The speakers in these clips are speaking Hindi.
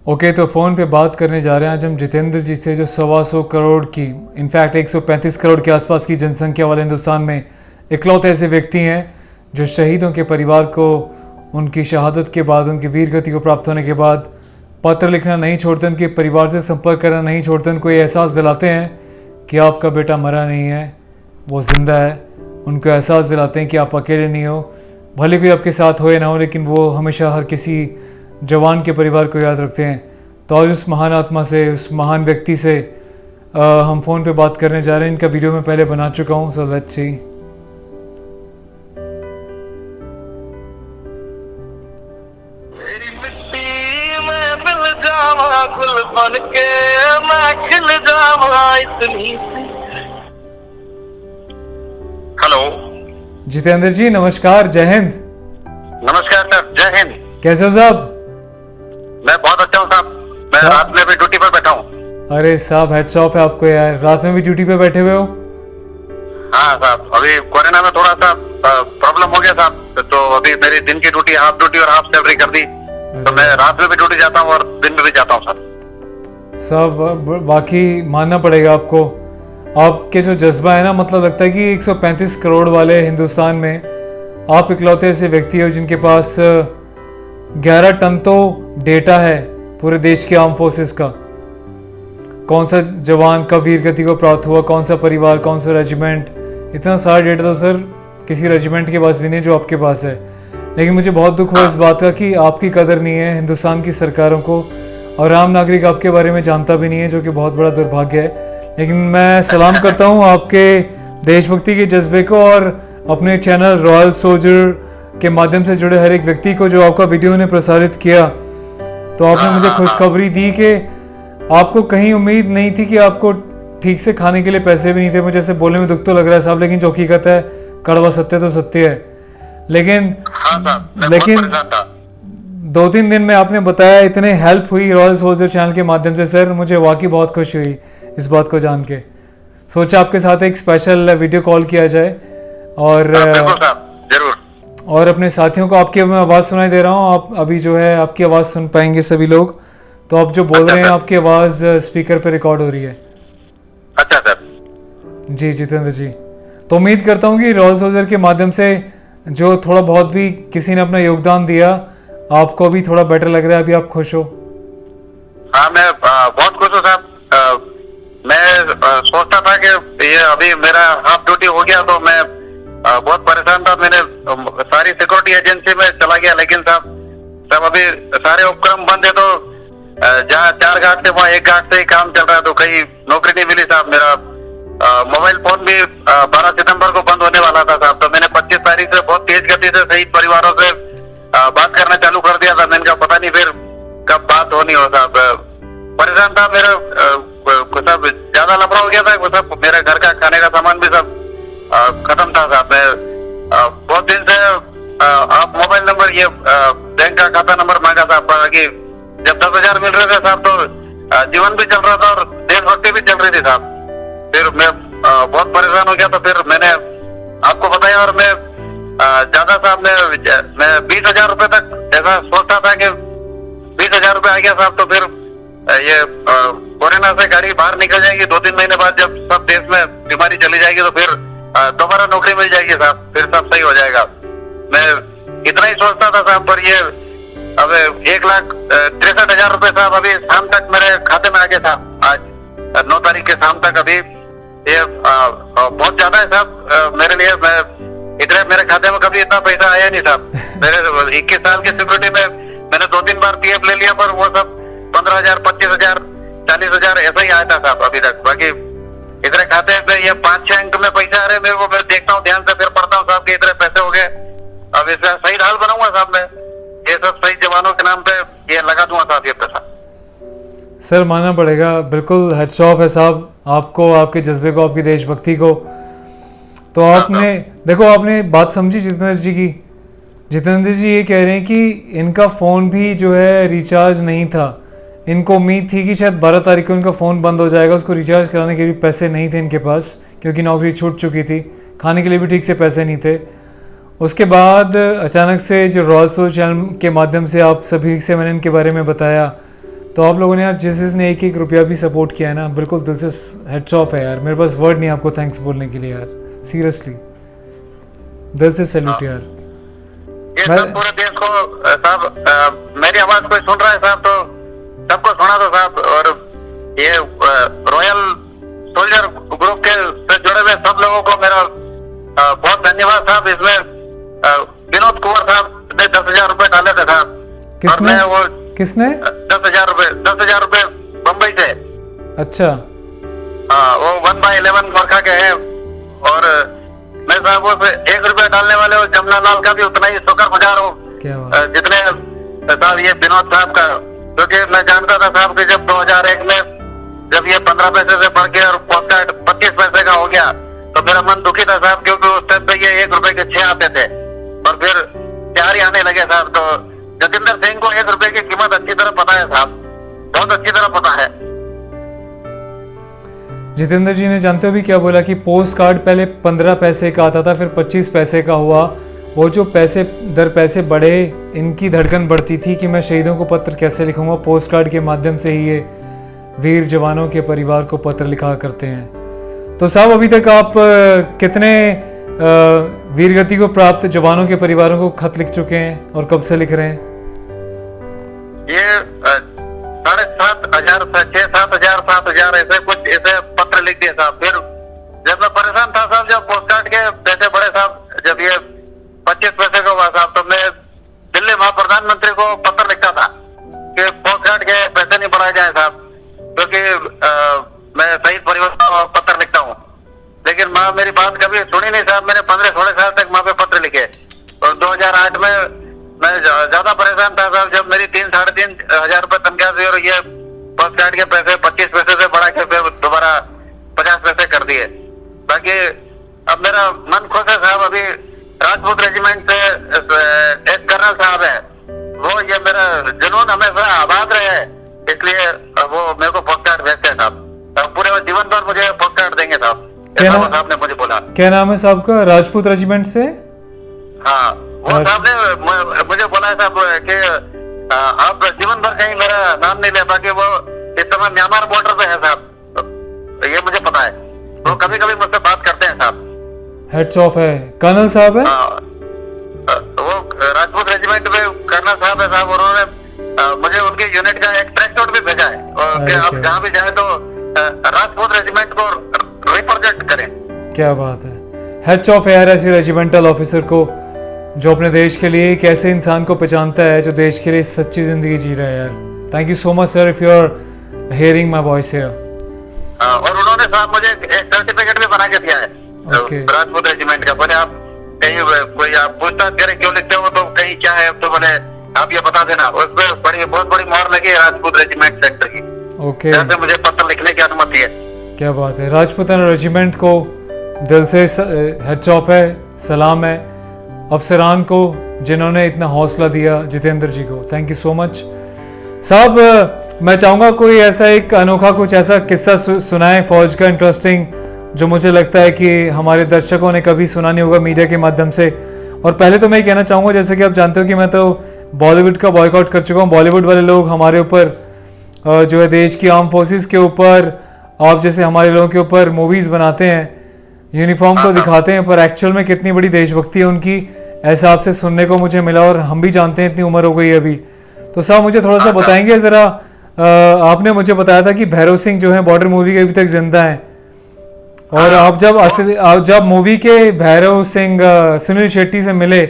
ओके तो फ़ोन पे बात करने जा रहे हैं आज हम जितेंद्र जी से, जो 125 करोड़ की, इनफैक्ट 135 करोड़ के आसपास की जनसंख्या वाले हिंदुस्तान में इकलौते ऐसे व्यक्ति हैं जो शहीदों के परिवार को उनकी शहादत के बाद, उनकी वीर गति को प्राप्त होने के बाद पत्र लिखना नहीं छोड़ते, उनके परिवार से संपर्क करना नहीं छोड़ते, उनको ये एहसास दिलाते हैं कि आपका बेटा मरा नहीं है, वो ज़िंदा है। उनको एहसास दिलाते हैं कि आप अकेले नहीं हो, भले कोई आपके साथ हो या ना हो, लेकिन वो हमेशा हर किसी जवान के परिवार को याद रखते हैं। तो आज उस महान आत्मा से, उस महान व्यक्ति से हम फ़ोन पे बात करने जा रहे हैं। इनका वीडियो मैं पहले बना चुका हूँ, so let's see. Hello Jitendra ji नमस्कार, जय हिंद। नमस्कार सर, जय हिंद। कैसे हो साहब? मैं बहुत अच्छा हूँ साहब। मैं रात में भी ड्यूटी पर बैठा हूँ। अरे साहब हैट्स ऑफ है आपको यार, रात में भी ड्यूटी पे बैठे हुए हो। हाँ साहब, अभी कोरोना में थोड़ा सा प्रॉब्लम हो गया साहब, तो अभी मेरी दिन की ड्यूटी हाफ ड्यूटी और हाफ सैलरी कर दी, तो मैं रात में भी ड्यूटी जाता हूँ और दिन में भी जाता हूँ सर। साहब वाकई मानना पड़ेगा आपको, आपके जो जज्बा है ना, मतलब लगता है कि 135 करोड़ वाले हिंदुस्तान में आप इकलौते ऐसे व्यक्ति हो जिनके पास 11 टन तो डेटा है पूरे देश के आर्म फोर्सेस का। कौन सा जवान कब वीर गति को प्राप्त हुआ, कौन सा परिवार, कौन सा रेजिमेंट, इतना सारा डेटा तो सर किसी रेजिमेंट के पास भी नहीं जो आपके पास है। लेकिन मुझे बहुत दुख हुआ इस बात का कि आपकी कदर नहीं है हिंदुस्तान की सरकारों को, और आम नागरिक आपके बारे में जानता भी नहीं है, जो कि बहुत बड़ा दुर्भाग्य है। लेकिन मैं सलाम करता हूँ आपके देशभक्ति के जज्बे को, और अपने चैनल रॉयल सोल्जर के माध्यम से जुड़े हर एक व्यक्ति को जो आपका वीडियो ने प्रसारित किया, तो आपने मुझे खुशखबरी दी कि आपको कहीं उम्मीद नहीं थी कि आपको ठीक से खाने के लिए पैसे भी नहीं थे। मुझे ऐसे बोलने में दुख तो लग रहा है साहब, लेकिन जो हकीकत है, कड़वा सत्य तो सत्य है। लेकिन 2-3 दिन में आपने बताया इतने हेल्प हुई रॉयल सोल्जर चैनल के माध्यम से सर, मुझे वाकई बहुत खुशी हुई इस बात को जान के। सोचा आपके साथ एक स्पेशल वीडियो कॉल किया जाए, और जरूर। और अपने साथियों को आपकी मैं आवाज़ सुनाई दे रहा हूँ, आप अभी जो है आपकी आवाज़ सुन पाएंगे सभी लोग। तो आप जो बोल रहे हैं आपकी आवाज़ स्पीकर पे रिकॉर्ड हो रही है। अच्छा सर। जी जितेंद्र जी, तो उम्मीद करता हूँ कि रॉयल सोल्जर के माध्यम से जो थोड़ा बहुत भी किसी ने अपना योगदान दिया, आपको भी थोड़ा बेटर लग रहा है, अभी आप खुश हो? हाँ मैं बहुत खुश हूँ साहब। मैं सोचता था कि ये अभी मेरा हाफ ड्यूटी हो गया तो मैं बहुत परेशान था। मैंने सारी सिक्योरिटी एजेंसी में चला गया, लेकिन साहब अभी सारे उपक्रम बंद है, तो जहाँ 4 घाट थे वहाँ 1 घाट से ही काम चल रहा है, तो कहीं नौकरी नहीं मिली साहब। मेरा मोबाइल फोन भी 12 सितंबर को बंद होने वाला था साहब, तो मैंने 25 तारीख से बहुत तेज गति से शहीद परिवारों से बात करना चालू कर दिया था। मैंने कहा पता नहीं फिर कब बात होनी हो साहब। परेशान था, मेरा सब ज्यादा लफड़ा हो गया था, वो सब मेरे घर का खाने का सामान भी सब खत्म था साहब। मैं बहुत दिन से आप मोबाइल नंबर, ये बैंक का खाता नंबर मांगा था कि जब 10,000 मिल रहे थे साहब तो जीवन भी चल रहा था और देशभक्ति भी चल रही थी साहब। फिर मैं बहुत परेशान हो गया, तो फिर मैंने आपको बताया, और मैं ज्यादा साहब मैं 20,000 रुपए तक ऐसा सोचता था कि 20,000 रुपए आ गया साहब, तो फिर ये कोरोना से गाड़ी बाहर निकल जाएगी। 2-3 महीने बाद जब सब देश में बीमारी चली जाएगी तो फिर दोबारा नौकरी मिल जाएगी साहब, फिर सब सही हो जाएगा। मैं इतना ही सोचता था साहब, पर ये अब 1,63,000 रुपए साहब अभी शाम तक मेरे खाते में आ गया था। आज 9 तारीख के शाम तक अभी ये बहुत ज्यादा है साहब मेरे लिए। मैं इतने मेरे खाते में कभी इतना पैसा आया नहीं साहब। मेरे 21 साल की सिक्योरिटी में मैंने 2-3 बार पीएफ ले लिया, पर वो सब 15,000, 25,000, 40,000 ऐसा ही आया था साहब अभी तक। बाकी इतने खाते में ये 5-6 अंक में पैसा आ रहे मेरे को, मैं देखता हूँ ध्यान से, फिर पढ़ता हूँ साहब कि इतने पैसे हो गए। अब इसका सही ढाल बनाऊंगा साहब मैं, ये सब सही जवानों के नाम पे ये लगा दूंगा साहब ये पैसा। सर मानना पड़ेगा, बिल्कुल हैट्स ऑफ है साहब आपको, आपके जज्बे को, आपकी देशभक्ति को। तो आपने देखो, आपने बात समझी जितेंद्र जी की। जितेंद्र जी ये कह रहे हैं कि इनका फ़ोन भी जो है रिचार्ज नहीं था। इनको उम्मीद थी कि शायद 12 तारीख को इनका फ़ोन बंद हो जाएगा, उसको रिचार्ज कराने के लिए पैसे नहीं थे इनके पास, क्योंकि नौकरी छूट चुकी थी, खाने के लिए भी ठीक से पैसे नहीं थे। उसके बाद अचानक से जो रॉयल सोल्जर चैनल के माध्यम से आप सभी से मैंने इनके बारे में बताया, तो आप लोगों ने यार जिस जिसने एक एक रुपया भी सपोर्ट किया है ना, बिल्कुल दिल से हेड्स ऑफ है यार, मेरे पास वर्ड नहीं आपको थैंक्स बोलने के लिए यार, सीरियसली दिल से सैल्यूट यार। ये सब पूरे देश को साहब, मेरी आवाज कोई सुन रहा है साहब तो सबको सुना दो साहब। और ये रॉयल सोल्जर ग्रुप के से जुड़े हुए सब लोगों को मेरा बहुत धन्यवाद साहब। इसमें विनोद कुंवर साहब ने 10,000 रुपए डाले थे साहब। किसने किसने 10,000 रुपए बम्बई से। अच्छा हाँ, वो 1/11 गोरखा के हैं। और मैं साहब उस 1 रुपया डालने वाले वो जमुना लाल का भी उतना ही शुक्रगुजार हूँ क्या बात। जितने साहब ये विनोद साहब का, क्योंकि मैं जानता था साहब कि जब 2001 में जब ये 15 पैसे से बढ़ के और पोस्टकार्ड 25 पैसे का हो गया तो मेरा मन दुखी था साहब, क्योंकि उस टाइम पे ये 1 रुपए के 6 आते थे और फिर 4 ही आने लगे साहब। तो जतिंदर सिंह को 1 रुपए की कीमत अच्छी तरह पता है साहब, बहुत अच्छी तरह पता है। जितेंद्र जी ने जानते हो भी क्या बोला कि पोस्ट कार्ड पहले 15 पैसे का आता था, फिर 25 पैसे का हुआ। वो जो पैसे दर पैसे बढ़े, इनकी धड़कन बढ़ती थी कि मैं शहीदों को पत्र कैसे लिखूंगा। पोस्ट कार्ड के माध्यम से ही ये वीर जवानों के परिवार को पत्र लिखा करते हैं। तो साहब अभी तक आप कितने वीरगति को प्राप्त जवानों के परिवारों को खत लिख चुके हैं और कब से लिख रहे हैं? ये 7,500 7,000 ऐसे कुछ ऐसे पत्र लिख दिए साहब। फिर जब मैं परेशान था साहब, जब पोस्ट कार्ड के पैसे बढ़े साहब, जब ये 25 पैसे का हुआ साहब, तो मैं दिल्ली महाप्रधानमंत्री को पत्र लिखता था कि पोस्ट कार्ड के पैसे नहीं बढ़ाए जाए साहब, क्योंकि मैं शहीद परिवार को पत्र लिखता हूँ। लेकिन माँ मेरी बात कभी सुनी नहीं साहब। मैंने 15-16 साल तक माँ पे पत्र लिखे और 2008 में मैं ज्यादा परेशान था साहब, जब मेरी 3-3.5 हजार रुपए तनख्वाह थी और ये पोस्ट कार्ड के पैसे 25 पैसे से बढ़ा के फिर दोबारा 50 पैसे कर दिए। बाकी अब मेरा मन खुश है साहब। अभी राजपूत रेजिमेंट से एक कर्नल साहब है, वो ये मेरा जुनून हमेशा आबाद रहे, इसलिए वो मेरे को पोस्ट कार्ड भेजते हैं साहब। पूरे जीवन भर मुझे पोस्ट कार्ड देंगे साहब, साहब ने मुझे बोला। क्या नाम है साहब का? राजपूत रेजिमेंट से? हाँ, वो साहब ने मुझे बोला है साहब कि आप जीवन भर कहीं मेरा नाम नहीं ले पाएंगे। वो इस समय म्यांमार बॉर्डर पे है साहब, ये मुझे पता है। वो कभी कभी मुझसे बात करते हैं साहब। हेड्स ऑफ है। कर्नल साहब है? वो राजपूत रेजिमेंट में कर्नल साहब है साहब। उन्होंने मुझे उनकी यूनिट का एक ट्रैक नोट भी भेजा है और कि आप जहाँ भी जाए तो राजपूत रेजिमेंट को रिप्रेजेंट करें। क्या बात है। हेड्स ऑफ है यार ऐसे रेजिमेंटल ऑफिसर को जो अपने देश के लिए एक ऐसे इंसान को पहचानता है जो देश के लिए सच्ची जिंदगी जी रहा है यार। Thank you so much sir if you are hearing my voice here. और उन्होंने साहब मुझे एक सर्टिफिकेट भी बना के दिया है राजपूत रेजिमेंट का। बोले आप कहीं कोई आप पूछताछ करें क्यों लिखते हो तो कहीं क्या है, तो बोले आप ये बता देना। उसमें बहुत बड़ी मोहर लगी है राजपूत रेजिमेंट सेक्टर की। ओके, जैसे मुझे पत्र लिखने की अनुमति है। क्या बात है। राजपूताना रेजिमेंट को दिल से हेड्स ऑफ है, सलाम है अफसरान को जिन्होंने इतना हौसला दिया जितेंद्र जी को। थैंक यू सो मच साहब। मैं चाहूँगा कोई ऐसा एक अनोखा कुछ ऐसा किस्सा सुनाए फौज का इंटरेस्टिंग, जो मुझे लगता है कि हमारे दर्शकों ने कभी सुना नहीं होगा मीडिया के माध्यम से। और पहले तो मैं कहना चाहूँगा, जैसे कि आप जानते हो कि मैं तो बॉलीवुड का बॉयकॉट कर चुका हूँ। बॉलीवुड वाले लोग हमारे ऊपर जो है देश की आर्म फोर्सेस के ऊपर, आप जैसे हमारे लोगों के ऊपर मूवीज़ बनाते हैं, यूनिफॉर्म तो दिखाते हैं, पर एक्चुअल में कितनी बड़ी देशभक्ति है उनकी, ऐसा आपसे सुनने को मुझे मिला। और हम भी जानते हैं इतनी उम्र हो गई है अभी। तो साहब मुझे थोड़ा सा बताएंगे ज़रा, आपने मुझे बताया था कि भैरव सिंह जो है बॉर्डर मूवी के अभी तक जिंदा हैं, और आप जब मूवी के भैरव सिंह सुनील शेट्टी से मिले,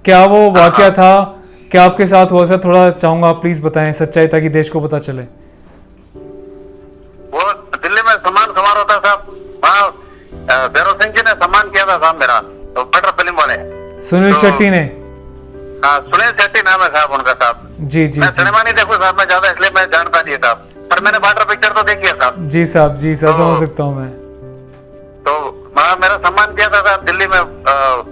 क्या वो वाकया था, क्या आपके साथ हुआ? सर थोड़ा चाहूंगा आप प्लीज बताएं सच्चाई, ताकि देश को पता चले। वो दिल्ली में सम्मान समारोह था साहब, वहाँ भैरव सिंह जी ने सम्मान किया था साहब मेरा, तो बटर फिल्म वाले सुनील शेट्टी ने। हाँ, सुनील शेट्टी नाम है साहब उनका साहब। जी जी, मैं सिनेमा नहीं देखूं साहब, मैं ज्यादा इसलिए मैं जानता नहीं साहब, पर मैंने वाटर पिक्चर तो देखी है साहब। जी साहब, जी सर, समझ सकता हूँ मैं। तो वहाँ मेरा सम्मान किया था साहब दिल्ली में।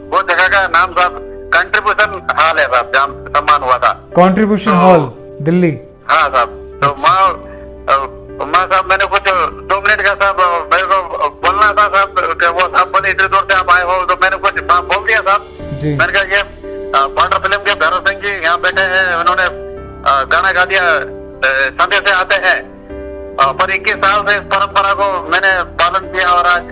वो जगह का नाम साहब कंट्रीब्यूशन हॉल है साहब, जहाँ सम्मान हुआ था। Contribution hall Delhi? हाँ साहब। तो वहाँ साहब मैंने कुछ 2 मिनट का साहब मेरे को बोलना था साहब, वो साहब बोले इतनी दूर से आप आए हो, तो मैंने कुछ बोल दिया साहब। मैंने कहा ये बॉर्डर फिल्म के भैरव सिंह जी यहाँ बैठे हैं, उन्होंने गाना गा दिया संदेश आते हैं, पर 21 साल से इस परंपरा को मैंने पालन किया और आज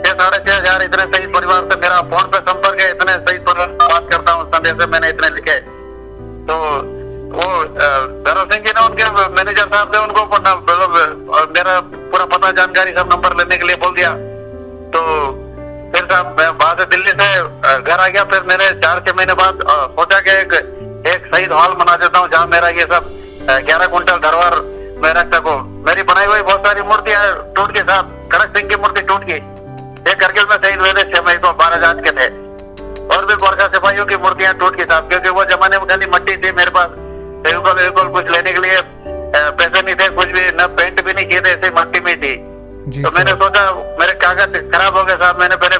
6,500 इतने शहीद परिवार से मेरा फोन पे संपर्क है, इतने शहीद परिवार से बात करता हूँ, संदेश से मैंने इतने लिखे। तो वो भैरव सिंह जी ने उनके मैनेजर साहब थे, उनको मेरा पूरा पता जानकारी सब नंबर लेने के लिए बोल दिया। तो फिर साहब मैं वहां से दिल्ली से घर आ गया। फिर मैंने 4-6 महीने बाद सोचा कि एक शहीद हॉल बना देता हूँ जहाँ मेरा ये सब 11 कुंटल धरवार मैं रख सकूँ। मेरी बनाई हुई बहुत सारी मूर्तियां टूट गई साहब। खड़क सिंह की मूर्ति टूट गई, एक करगिल में शहीद हुए थे 6 मई को, 12 जात के थे। और भी गोरखा सिपाहियों की मूर्तियां टूट गई साहब, क्योंकि वो जमाने में खाली मट्टी थी मेरे पास, बिल्कुल कुछ लेने के लिए पैसे नहीं थे, कुछ भी न पेंट भी नहीं किए थे, ऐसे मट्टी में थी। तो मैंने सोचा मेरे कागज खराब हो गए साहब, मैंने पहले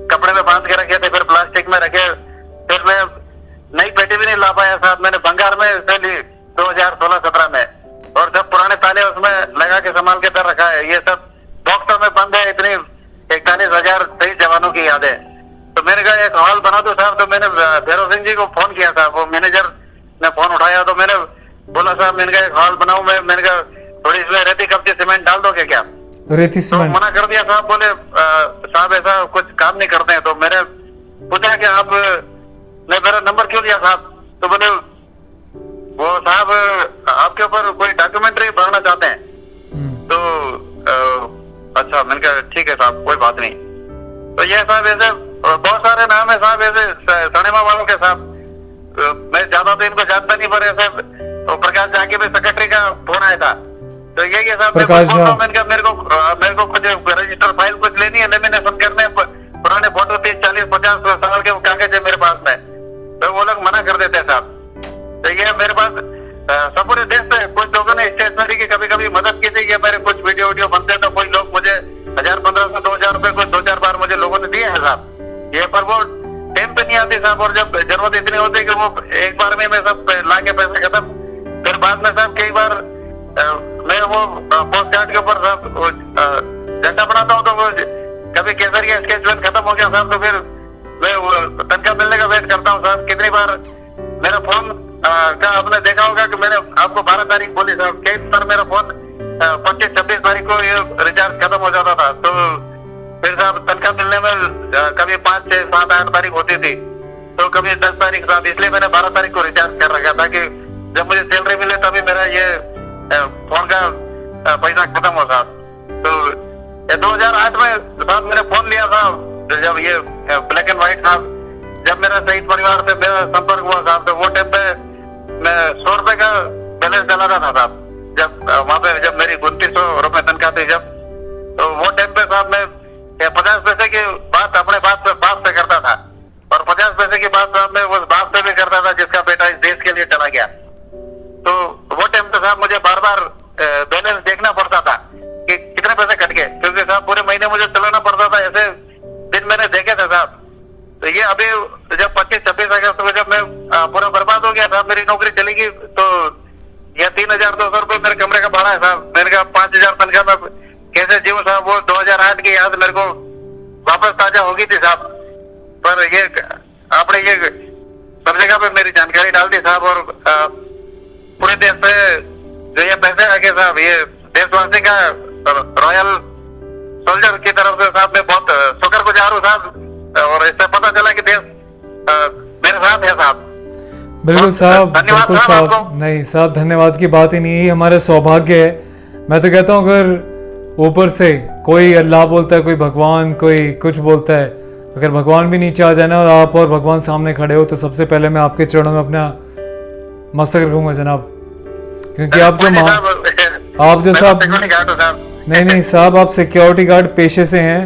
कपड़े में बांध के रखे थे, फिर प्लास्टिक में रखे, फिर मैं नई पेटी भी नहीं ला पाया साहब। मैंने भंगार में से ली 2016-17 में, और जब पुराने ताले उसमें लगा के संभाल के कर रखा है। ये सब बॉक्सों में बंद है, इतनी 41,000 शहीद जवानों की यादें। तो मैंने कहा एक हॉल बना दो साहब। तो मैंने भैरव सिंह जी को फोन किया था, वो मैनेजर ने फोन उठाया। तो मैंने बोला साहब मैंने कहा एक हॉल बनाऊं मैंने कहा थोड़ी इसमें रेती कब्जे सीमेंट डाल दोगे क्या? रेती सीमेंट? तो मना कर दिया साहब, बोले साहब ऐसा कुछ काम नहीं करते हैं। तो मैंने पूछा कि आप ने मेरा नंबर क्यों लिया साहब? तो बोले वो साहब आपके ऊपर कोई डॉक्यूमेंट्री बनाना चाहते हैं। तो अच्छा, मैंने कहा ठीक है साहब कोई बात नहीं। तो ये साहब ऐसे बहुत सारे नाम है साहब ऐसे सनेमा वालों के साहब, मैं ज्यादा तो इनको जानता नहीं, पर ऐसे तो प्रकाश झा के भी सेक्रेटरी का फोन आया था। तो यही है साहब, मेरे को कुछ रजिस्टर फाइल कुछ लेनी है, लेमिनेशन करने, पुराने फोटो 30-40-50 साल के कागज है मेरे पास में। तो वो लोग मना कर देते हैं साहब। तो ये मेरे पास सब पूरे देश से कुछ लोगों ने स्टेशनरी की कभी कभी मदद की थी। ये मेरे कुछ वीडियो बनते तो कोई लोग मुझे 1,000-1,500 2,000 रुपए कुछ 2-4 बार मुझे लोगों ने दिए हैं साहब। ये पर वो टाइम पे नहीं आती साहब, और जब जरूरत इतनी होती है कि वो एक बार में मैं सब ला के पैसे खत्म। फिर बाद में साहब कई बार मैं वो पोस्ट कार्ड के ऊपर साहब झंडा बनाता हूँ, तो वो कभी केसर का स्केच पेन खत्म हो गया साहब, तो फिर मैं तनख्वाह मिलने का वेट करता हूँ साहब। कितनी बार मेरा फोन का आपने देखा होगा कि मैंने आपको 12 तारीख बोली साहब, कई बार मेरा फोन 25-26 तारीख को ये रिचार्ज खत्म हो जाता था। तो फिर साहब तनख्वाह मिलने में कभी 5, 6, 7, 8 तारीख होती थी, तो कभी 10 तारीख साहब। इसलिए मैंने 12 तारीख को रिचार्ज कर रखा था कि जब मुझे सैलरी मिले तभी मेरा ये फोन का पैसा खत्म हो साहब। तो 2008 में साहब मैंने फोन लिया था, जब ये ब्लैक एंड व्हाइट साहब, जब मेरा शहीद परिवार से मेरा संपर्क हुआ साहब, तो वो टाइम पे मैं 100 रुपए का बैलेंस डलाता था साहब। जब वहाँ पे जब मेरी 2900 रुपए तनख्वाह थी जब, तो वो टाइम पे साहब मैं 50 पैसे की बात अपने बाप से करता था, और 50 पैसे की बात साहब मैं उस बाप से भी करता था जिसका बेटा इस देश के लिए चला गया। तो वो टाइम पे साहब मुझे बार बार बैलेंस देखना पड़ता था कि कितने पैसे कट गए, क्योंकि साहब पूरे महीने मुझे चलाना पड़ता था। ऐसे दिन मैंने देखे थे साहब। तो ये अभी जब 25-26 अगस्त को जब मैं पूरा बर्बाद हो गया साहब, मेरी नौकरी चली गई, तो यह 3,200 रुपए मेरे कमरे का भाड़ा है साहब। मैंने कहा 5,000 तनख्वाह में कैसे जीव साहब। वो 2008 की याद मेरे को वापस ताजा हो गई थी साहब। पर ये आपने ये सब जगह पे मेरी जानकारी डाल दी साहब, और पूरे देश से जो ये पैसे आगे साहब, ये देशवासी का रॉयल सोल्जर की तरफ से साहब मैं बहुत शुक्रगुजार हूँ साहब। और इससे पता चला कि देश मेरे साथ है साहब। बिल्कुल साहब, बिल्कुल साहब। आपको नहीं साहब, धन्यवाद की बात ही नहीं है, हमारा सौभाग्य है। मैं तो कहता हूँ अगर ऊपर से कोई अल्लाह बोलता है, कोई भगवान, कोई कुछ बोलता है, अगर भगवान भी नीचे आ जाए ना और आप और भगवान सामने खड़े हो, तो सबसे पहले मैं आपके चरणों में अपना मस्तक रखूंगा जनाब, क्योंकि आप जो साहब नहीं साहब, आप सिक्योरिटी गार्ड पेशे से हैं।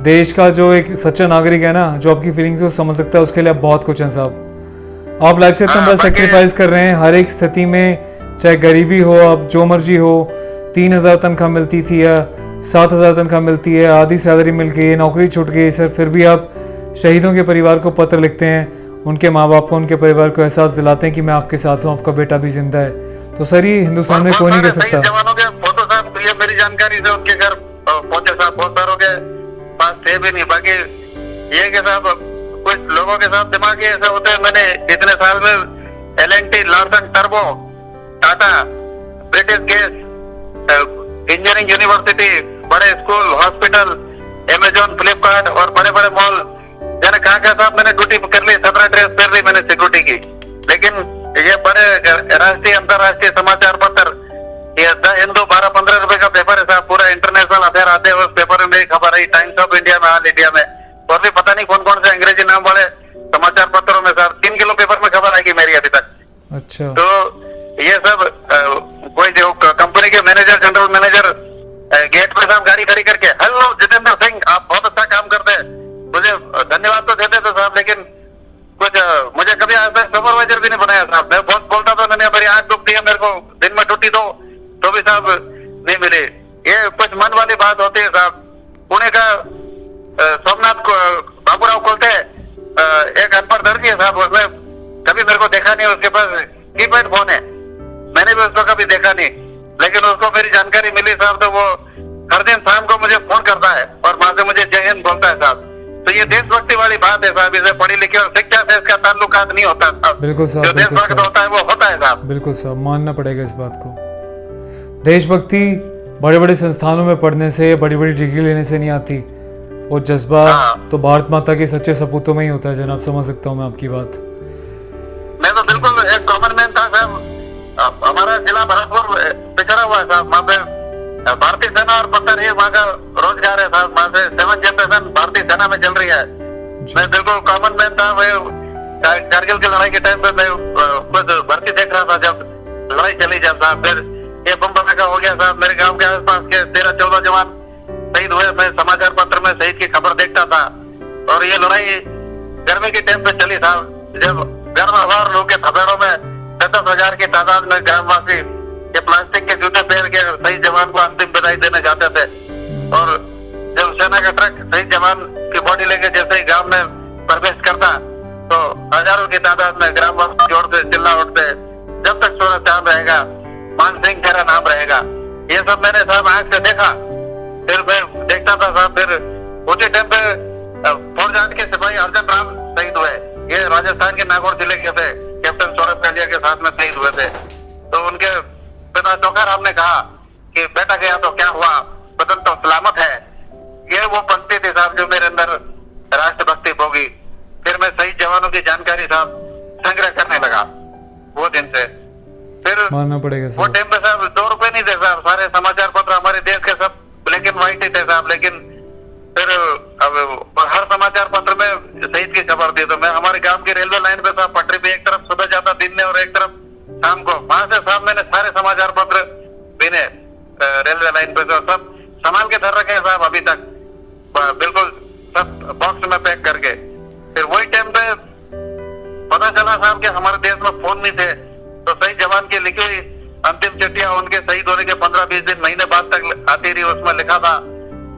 देश का जो एक सच्चा नागरिक है ना, जो आपकी फीलिंग्स को समझ सकता है, उसके लिए आप बहुत कुछ हैं साहब। आप लाइफ से इतना बड़ा सेक्रीफाइस कर रहे हैं हर एक स्थिति में, चाहे गरीबी हो, आप जो मर्जी हो। 3,000 तनख्वाह मिलती थी या 7,000 तनख्वाह मिलती है, आधी सैलरी मिल गई, नौकरी छूट गई सर, फिर भी आप शहीदों के परिवार को पत्र लिखते हैं, उनके माँ बाप को, उनके परिवार को एहसास दिलाते हैं कि मैं आपके साथ हूँ, आपका बेटा भी जिंदा है। तो सर ये हिंदुस्तान में कोई नहीं कर सकता। जवानों के फोटो साहब, ये मेरी जानकारी से उनके घर पहुंचे साहब, बहुत सारों के पास थे भी नहीं। बाकी ये कि साहब कुछ लोगों के साथ दिमागी ऐसे होते हैं। मैंने इतने साल में LNT Larsen turbo Tata, British gas, engineering university, बड़े स्कूल, हॉस्पिटल, अमेजोन, फ्लिपकार्ट और बड़े बड़े मॉल, मैंने कहा साहब मैंने ड्यूटी कर ली, 17 ड्रेस पहन ली मैंने सिक्योरिटी की। लेकिन ये बड़े राष्ट्रीय अंतर्राष्ट्रीय समाचार पत्र, ये द हिंदू 12-15 रुपए का पेपर है साहब, पूरा इंटरनेशनल अफेयर आते हैं उस पेपर में मेरी खबर आई, टाइम्स ऑफ इंडिया में, हाल इंडिया में, और भी पता नहीं कौन कौन से अंग्रेजी नाम वाले समाचार पत्रों में साहब 3 किलो पेपर में खबर आएगी मेरी अभी तक। अच्छा। तो ये सब कोई जो कंपनी के मैनेजर, जनरल मैनेजर गेट पे साहब गाड़ी खड़ी करके, हेलो जितेंद्र सिंह आप बहुत अच्छा काम करते हैं, मुझे धन्यवाद तो देते थे साहब, लेकिन कुछ मुझे कभी आज तक सुपरवाइजर भी नहीं बनाया साहब। मैं बहुत बोलता था, मैंने मेरी आंख दुखती है, मेरे को दिन में छुट्टी दो, तो भी साहब नहीं मिले। ये कुछ मन वाली बात होती है साहब। पुणे का सोमनाथ बाबूराव कोलते एक अनपढ़ दर्जी है साहब, उसने कभी मेरे को देखा नहीं, उसके पास कीपैड फोन है, मैंने भी उसको कभी देखा नहीं, लेकिन उसको मेरी जानकारी मिली साहब, तो वो हर दिन शाम को मुझे फोन करता है और वहां से मुझे जय हिंद बोलता है साहब। तो ये देशभक्ति वाली बात है साहब, इसे पढ़ी लिखी और शिक्षा से इसका ताल्लुकात नहीं होता साहब। बिल्कुल साहब, जो देशभक्त होता है वो होता है साहब। बिल्कुल साहब, मानना पड़ेगा इस बात को। देशभक्ति बड़े बड़े संस्थानों में पढ़ने से या बड़ी बड़ी डिग्री लेने से नहीं आती, वो जज्बा तो भारत माता के सच्चे सपूतों में ही होता है जनाब। समझ सकता हूँ मैं आपकी बात। मैं तो बिल्कुल एक कॉमन मैन था साहब। हमारा जिला भरतपुर पिछड़ा हुआ है साहब, वहाँ पे भारतीय सेना और पता नहीं वहाँ का रोजगार है साहब, वहाँ से 7 जनरेशन भारतीय सेना में चल रही है। मैं बिल्कुल कॉमन मैन था। मैं कारगिल की लड़ाई के टाइम पे मैं खुद भर्ती देख रहा था जब लड़ाई चली जब साहब, फिर ये बम धमाका हो गया साहब, मेरे गांव के आसपास के 13-14 जवान शहीद हुए। मैं समाचार पत्र में शहीद की खबर देखता था, और ये लड़ाई गर्मी के टाइम पे चली साहब, जब गर्म हवा और लू के थपेड़ों में 10,000 की तादाद में ग्रामवासी ये प्लास्टिक के जूते पहन के शहीद जवान को अंतिम विदाई देने जाते थे। और जब सेना का ट्रक शहीद जवान की बॉडी लेके जैसे ही गांव में प्रवेश करता, तो हजारों की तादाद में ग्रामवासी जोड़ते, चिल्ला उठते, जब तक सूरज चांद रहेगा मान सिंह तेरा नाम रहेगा। ये सब मैंने साहब आंख से देखा। फिर मैं देखता था साहब, फिर उसी टाइम पे फौजदार के सिपाही अर्जन राम शहीद हुए। ये राजस्थान के नागौर जिले के थे, कैप्टन सौरभ कालिया के साथ में शहीद हुए थे। तो उनके पिता चौखाराम ने कहा कि बेटा गया तो क्या हुआ, बदन तो सलामत है। ये वो पंक्ति थी साहब जो मेरे अंदर राष्ट्रभक्ति होगी। फिर मैं शहीद जवानों की जानकारी साहब संग्रह करने लगा वो दिन से। फिर मानना पड़ेगा वो साहब। टाइम पे साहब 2 रुपए नहीं थे साहब, सारे समाचार पत्र हमारे देश के सब ब्लैक एंड व्हाइट ही थे साहब। लेकिन फिर अब हर समाचार पत्र में शहीद की खबर थी। तो मैं हमारे गांव की रेलवे लाइन पे साहब पटरी पे एक तरफ सुबह जाता दिन में और एक तरफ शाम को, वहां से साहब मैंने सारे समाचार पत्र बिने रेलवे लाइन पे सब संभाल के धर रखे हैं साहब अभी तक, बिल्कुल सब बॉक्स में पैक करके। फिर वही टाइम पे पता चला साहब कि हमारे देश में फोन नहीं थे, तो शहीद जवान की लिखी हुई अंतिम चिट्ठियां उनके शहीद होने के 15-20 दिन महीने बाद तक आती रही। उसमें लिखा था,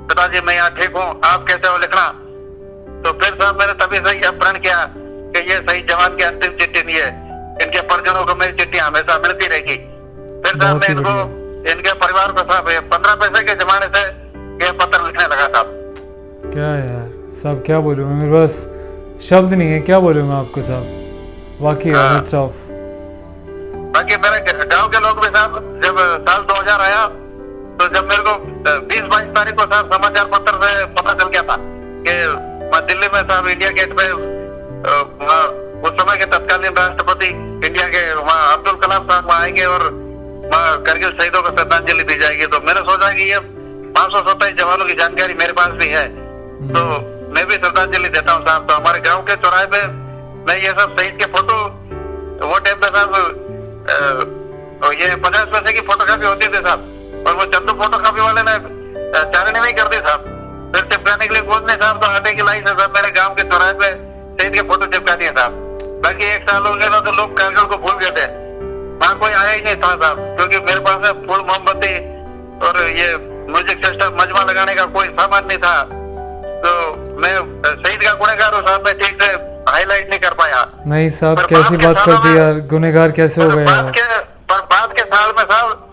पिताजी मैं यहाँ ठीक हूँ, आप कैसे हो, लिखना। तो फिर साहब मैंने तभी से यह प्रण किया कि ये शहीद जवान की अंतिम चिट्ठी नहीं है, इनके परिजनों को मेरी चिट्ठी हमेशा मिलती रहेगी। फिर साहब मैं इनको, इनके परिवार को साहब 15 पैसे के जमाने से ये पत्र लिखने लगा साहब। क्या यार साहब, क्या बोलूँ मैं, मेरे पास शब्द नहीं है, क्या बोलूँ मैं आपको साहब। वाकई हैट्स ऑफ। बाकी मेरे गांव के लोग भी साहब, जब साल 2000 आया तो जब मेरे को 20-22 तारीख को साहब समाचार पत्र से पता चल गया था कि मैं दिल्ली में साहब इंडिया गेट पे उस समय के तत्कालीन राष्ट्रपति इंडिया के वहाँ अब्दुल कलाम साहब वहाँ आएंगे और वहाँ करगिल शहीदों को श्रद्धांजलि दी जाएगी। तो मैंने सोचा कि ये 527 जवानों की जानकारी मेरे पास भी है, तो मैं भी श्रद्धांजलि देता हूँ साहब। तो हमारे गाँव के चौराहे में मैं ये सब शहीद के फोटो, वो टाइम पे साहब ये 50 पैसे की फोटोकॉपी होती थी साहब, और वो चंदू फोटोकॉपी वाले ने चारणी नहीं कर दी साहब। फिर चिपकाने के लिए खोजने साहब तो आटे की लाई से साहब मेरे गांव के चौराहे पे शहीद के फोटो चिपका दिए साहब। बाकी 1 साल हो गया था तो लोग कारगिल को भूल गए थे, वहाँ कोई आया ही नहीं था साहब, क्योंकि मेरे पास फूल मोमबत्ती और ये म्यूजिक सिस्टम मजमा लगाने का कोई सामान नहीं था। तो मैं शहीद का गुनहगार हूँ साहब, मैं ठीक से हाईलाइट नहीं कर पाया। नहीं साहब, कैसी बात कर दी यार, गुनहगार कैसे हो गए यार। बाद के साल में साहब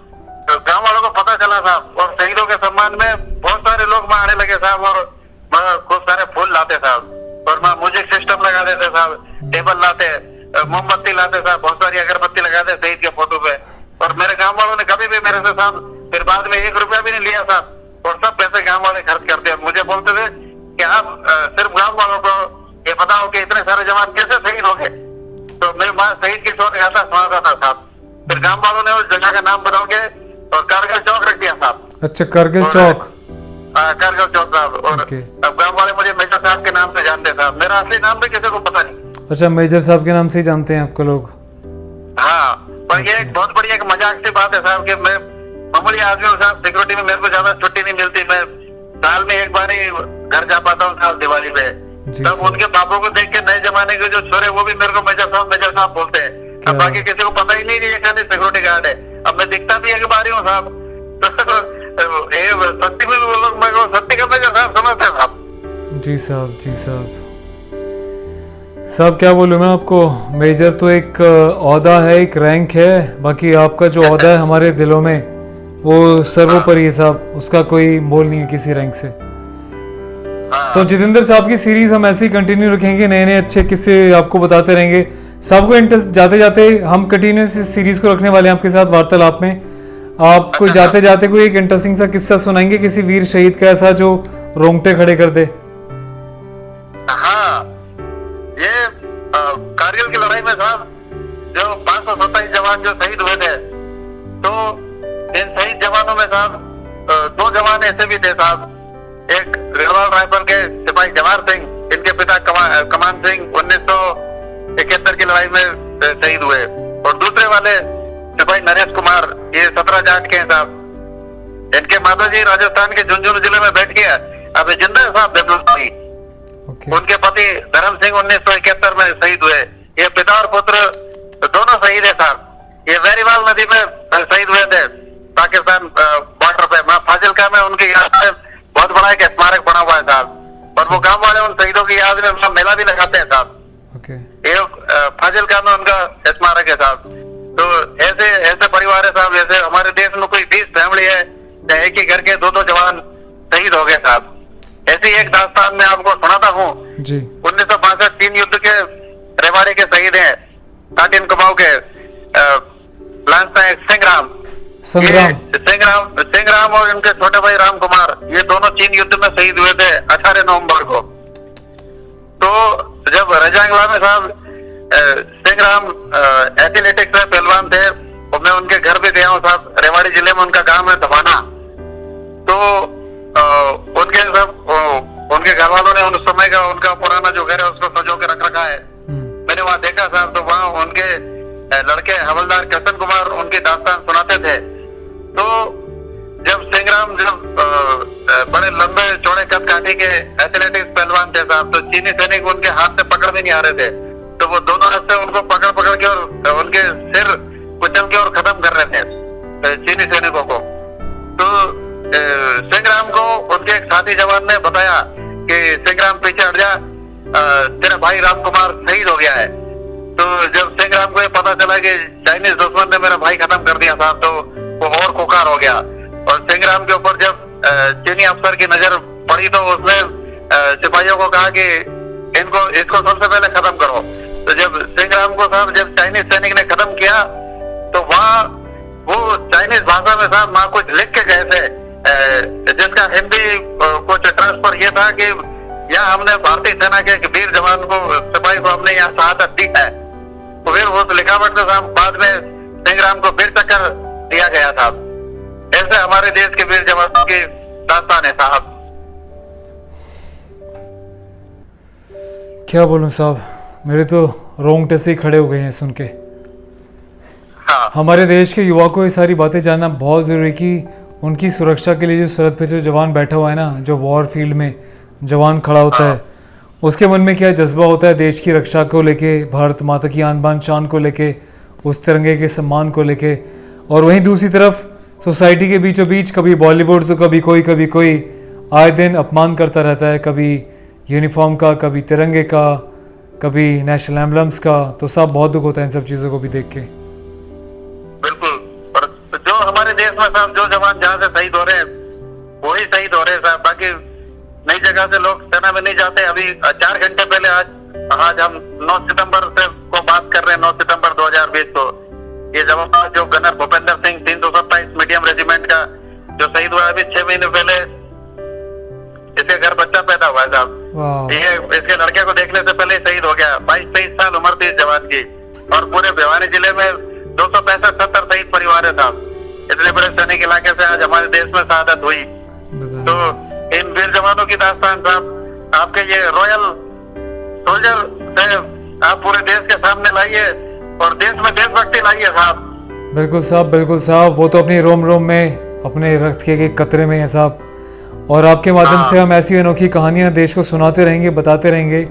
गांव वालों को पता चला साहब, और शहीदों के सम्मान में बहुत सारे लोग वहाँ आने लगे साहब, और खूब सारे फूल लाते साहब, और वहाँ म्यूजिक सिस्टम लगा देते साहब, टेबल लाते, मोमबत्ती लाते साहब, बहुत सारी अगरबत्ती लगाते शहीद के फोटो पे, और मेरे से साहब, फिर बाद में 1 रुपया भी नहीं लिया साहब, और सब पैसे गांव वाले खर्च करते हैं। मुझे बोलते थे कि आप सिर्फ गांव वालों को ये बताओ कि इतने सारे जवान कैसे शहीद हो गए। तो मेरे पास शहीद की शोर गाता सुनाता था साहब। फिर गांव वालों ने उस जगह का नाम बदल के और कारगिल चौक रख दिया साहब। अच्छा, कारगिल चौक। कारगिल चौक साहब। और अब गांव वाले मुझे मेजर साहब के नाम से जानते साहब, मेरा असली नाम भी किसी को पता नहीं। अच्छा, मेजर साहब के नाम से ही जानते हैं आपको लोग? हाँ, पर ये एक बहुत बड़ी एक मजाक सी बात है साहब कि मैं मामूली आदमी हूँ साहब, सिक्योरिटी में मेरे को ज्यादा छुट्टी नहीं मिलती, मैं साल में एक बार ही घर जा पाता हूँ साहब, दिवाली पे। तब उनके बापों को देख के नए जमाने के जो छोरे वो भी मेरे को मेजर साहब बोलते हैं। अब बाकी किसी को पता ही नहीं ये खाली सिक्योरिटी गार्ड है। अब मैं दिखता भी एक बार ही हूँ साहब, सत्ती में भी वो लोग मेरे को सत्ती का मेजर साहब समझते हैं साहब। जी साहब, जी साहब। साहब क्या बोलूँ मैं आपको, मेजर तो एक ओहदा है, एक रैंक है, बाकी आपका जो ओहदा है हमारे दिलों में वो सर्वोपरि है साहब, उसका कोई मोल नहीं है किसी रैंक से। तो जितेंद्र साहब की सीरीज हम ऐसे ही कंटिन्यू रखेंगे, नए नए अच्छे किस्से आपको बताते रहेंगे। सबको इंटरेस्ट जाते जाते हम कंटिन्यूस इस सीरीज को रखने वाले हैं आपके साथ वार्तालाप में। आपको जाते जाते कोई एक इंटरेस्टिंग सा किस्सा सुनाएंगे किसी वीर शहीद का, ऐसा जो रोंगटे खड़े कर दे। हाँ, ये कारगिल की लड़ाई में साहब जो 527 जवान जो शहीद हुए थे, तो इन शहीद जवानों में साहब 2 जवान ऐसे भी थे साहब। एक गढ़वाल राइफल के सिपाही जवाहर सिंह, इनके पिता कमान सिंह 1971 की लड़ाई में शहीद हुए, और दूसरे वाले सिपाही नरेश कुमार, ये 17 जाट के हैं साहब। इनके माताजी राजस्थान के झुंझुनू जिले में बैठ गया, अब जिंदा है साहब देवनाथी। उनके पति धर्म सिंह 1971 में शहीद हुए। ये पिता और पुत्र दोनों शहीद है साहब। ये वेरीवाल नदी में शहीद हुए थे, पाकिस्तान बॉर्डर पे। मां फाजिलका में उनकी याद में बहुत बड़ा एक स्मारक बना हुआ है साहब, और वो गांव वाले उन शहीदों की याद में मेला भी लगाते हैं साहब। ये फाजिलका में उनका स्मारक है साहब। तो ऐसे परिवार है साहब, जैसे हमारे देश में कोई 20 फैमिली है, एक ही घर के 2-2 जवान शहीद हो गए साहब। ऐसी एक दास्तान मैं आपको सुनाता हूँ। 1962 3 युद्ध के रेवाड़ी के शहीद हैं, काटिन कुमाऊं के सिंहराम और उनके छोटे भाई राम कुमार, ये दोनों चीन युद्ध में शहीद हुए थे 18 नवंबर को। तो जब रजांगला में साहब सिंहराम एथलेटिक्स में पहलवान थे, और मैं उनके घर भी गया हूँ साहब, रेवाड़ी जिले में उनका गांव है धवाना। तो उनके घर वालों ने उस समय का उनका पुराना जो घर है उसको सजो के रख रखा है। मैंने वहाँ देखा साहब, तो वहाँ उनके लड़के हवलदार कृष्ण कुमार उनकी दास्तान सुनाते थे। तो जब सिंहराम बड़े लंबे चौड़े कद काठी के एथलेटिक्स पहलवान थे साहब, तो चीनी सैनिक उनके हाथ से पकड़ भी नहीं आ रहे थे, तो वो दोनों हाथ से उनको पकड़ के और उनके सिर कुचल के और खत्म कर रहे थे चीनी सैनिकों को। तो सिंहराम को उनके एक साथी जवान ने बताया कि सिंहराम पीछे हट जा, तेरा भाई राम कुमार शहीद हो गया है। तो जब सिंहराम को ये पता चला कि चाइनीज दुश्मन ने मेरा भाई खत्म कर दिया साहब, तो वो और खुकार हो गया। और सिंहराम के ऊपर जब चीनी अफसर की नजर पड़ी, तो उसने सिपाहियों को कहा कि इसको सबसे पहले खत्म करो। तो जब सिंहराम को साहब जब चाइनीज सैनिक ने खत्म किया, तो वहाँ वो चाइनीज भाषा में साहब वहाँ कुछ लिख के गए थे, जिसका हिंदी कुछ ट्रांसफर ये था कि यहाँ हमने भारतीय सेना के वीर जवान को, सिपाही को हमने यहाँ शहादत दी है। तो फिर उस लिखावट में साहब बाद में सिंहराम को फिर चक्कर दिया गया था। ऐसे हमारे देश के वीर जवानों की दास्तान है साहब। क्या बोलूं साहब, मेरे तो रोंगटे से ही खड़े हो गए हैं सुन के। हाँ। हमारे देश के युवा को ये सारी बातें जानना बहुत ज़रूरी कि उनकी सुरक्षा के लिए जो सरहद पे जो जवान बैठा हुआ है ना, जो वॉर फील्ड में जवान खड़ा होता है, उसके मन में क्या जज्बा होता है देश की रक्षा को लेके, भारत माता की आन बान शान को लेके, उस तिरंगे के सम्मान को लेके। और वहीं दूसरी तरफ सोसाइटी के बीचों बीच कभी बॉलीवुड तो कभी कोई आए दिन अपमान करता रहता है, कभी यूनिफॉर्म का, कभी तिरंगे का, कभी नेशनल एम्बलम्स का। तो सब बहुत दुख होता है इन सब चीज़ों को भी देख के। बिल्कुल, और जो हमारे देश में साहब जो जवान जहाँ से शहीद हो रहे हैं वही शहीद हो रहे हैं साहब। बाकी नई जगह से लोग सेना में नहीं जाते। अभी 4 घंटे पहले आज हम 9 सितंबर से को बात कर रहे हैं, 9 सितंबर 2020 को। ये जवान जो गनर भूपेंद्र सिंह 327 मीडियम शहीद हुआ अभी 6 महीने पहले। इसके घर बच्चा पैदा हुआ है साहब। वाह ये इसके लड़के को देखने से पहले शहीद हो गया। 22-23 साल उम्र थी इस जवान की। और पूरे भिवानी जिले में 265-70 शहीद परिवार है साहब। इतने बड़े सैनिक इलाके से आज हमारे देश में शहादत हुई। तो इन वीर जवानों की दास्तान साहब आपके ये रॉयल सोल्जर से आप पूरे देश के सामने लाइए और देश में देशभक्ति लाइए साहब। बिल्कुल साहब, बिल्कुल साहब, वो तो अपनी रोम रोम में अपने रक्त के एक कतरे में है साहब। और आपके माध्यम से हम ऐसी अनोखी कहानियां देश को सुनाते रहेंगे, बताते रहेंगे,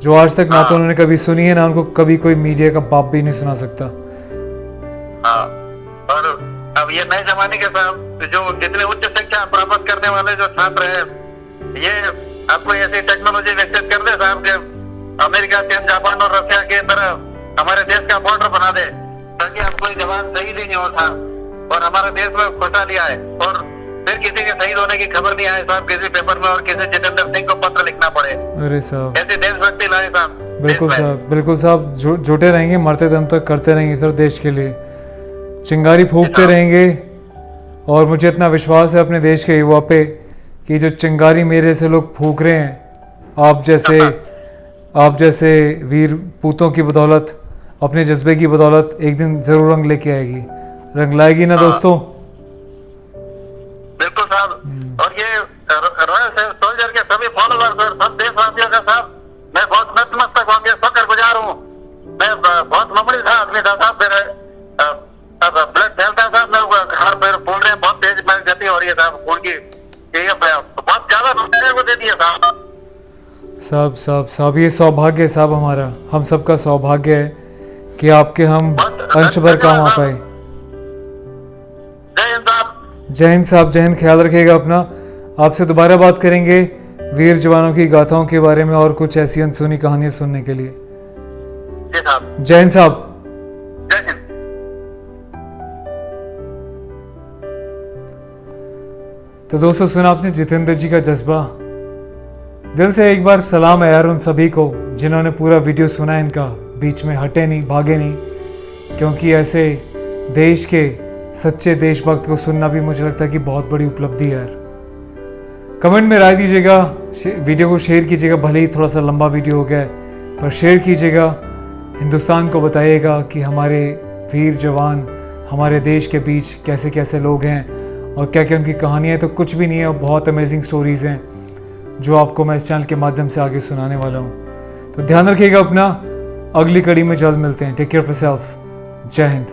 जो आज तक ना तो उन्होंने कभी सुनी है, ना उनको कभी कोई मीडिया का बाप भी नहीं सुना सकता। हाँ, और अब ये नए जमाने के साहब जो जितने उच्च शिक्षा प्राप्त करने वाले जो छात्र हैं, ये आपको ऐसी टेक्नोलॉजी विकसित कर दे साहब कि अमेरिका, चीन, जापान और रशिया के तरह हमारे देश का बॉर्डर बना दे, ताकि अब कोई जवान शहीद ही नहीं हो साहब और हमारे देश में खुशहाली आए और फिर किसी के शहीद होने की खबर नहीं आए साहब किसी पेपर में और किसी जितेंद्र सिंह को पत्र लिखना पड़े। अरे साहब, ऐसी देशभक्ति लाए साहब। बिल्कुल साहब, बिल्कुल साहब, जुटे रहेंगे, मरते दम तक करते रहेंगे सर देश के लिए, चिंगारी फूंकते रहेंगे। और मुझे इतना विश्वास है अपने देश के युवा पे कि जो चिंगारी मेरे से लोग फूंक रहे हैं, आप जैसे वीर पूतों की बदौलत, अपने जज्बे की बदौलत एक दिन जरूर रंग लेके आएगी, रंग लाएगी ना दोस्तों। बिल्कुल साहब। और ये रॉयल सोल्जर के सभी फॉलोअर्स और सब देशवासियों का साहब मैं बहुत नतमस्तक होकर फकर गुजार हूँ। मैं बहुत मामूली था आदमी था साहब, मेरे ब्लड फैलता है साहब, मेरे खून में बहुत तेज गति हो रही है साहब खून की, ये बहुत ज्यादा नुकसान को दे दिया साहब। साहब ये सौभाग्य है साहब हमारा, हम सबका सौभाग्य है कि आपके हम अंश भर काम आ पाए। जय हिंद साहब। जय हिंद साहब, जय हिंद, ख्याल रखिएगा अपना। आपसे दोबारा बात करेंगे वीर जवानों की गाथाओं के बारे में और कुछ ऐसी अनसुनी कहानियां सुनने के लिए। जी साहब। जय हिंद साहब। जय हिंद। तो दोस्तों सुना आपने जितेंद्र जी का जज्बा। दिल से एक बार सलाम है यार उन सभी को जिन्होंने पूरा वीडियो सुना है इनका, बीच में हटे नहीं, भागे नहीं, क्योंकि ऐसे देश के सच्चे देशभक्त को सुनना भी मुझे लगता है कि बहुत बड़ी उपलब्धि है यार। कमेंट में राय दीजिएगा, वीडियो को शेयर कीजिएगा, भले ही थोड़ा सा लंबा वीडियो हो गया है पर शेयर कीजिएगा, हिंदुस्तान को बताइएगा कि हमारे वीर जवान हमारे देश के बीच कैसे कैसे लोग हैं और क्या क्या उनकी कहानियाँ तो कुछ भी नहीं है, बहुत अमेजिंग स्टोरीज़ हैं जो आपको मैं इस चैनल के माध्यम से आगे सुनाने वाला हूँ। तो ध्यान रखिएगा अपना, अगली कड़ी में जल्द मिलते हैं। Take care of yourself. जय हिंद।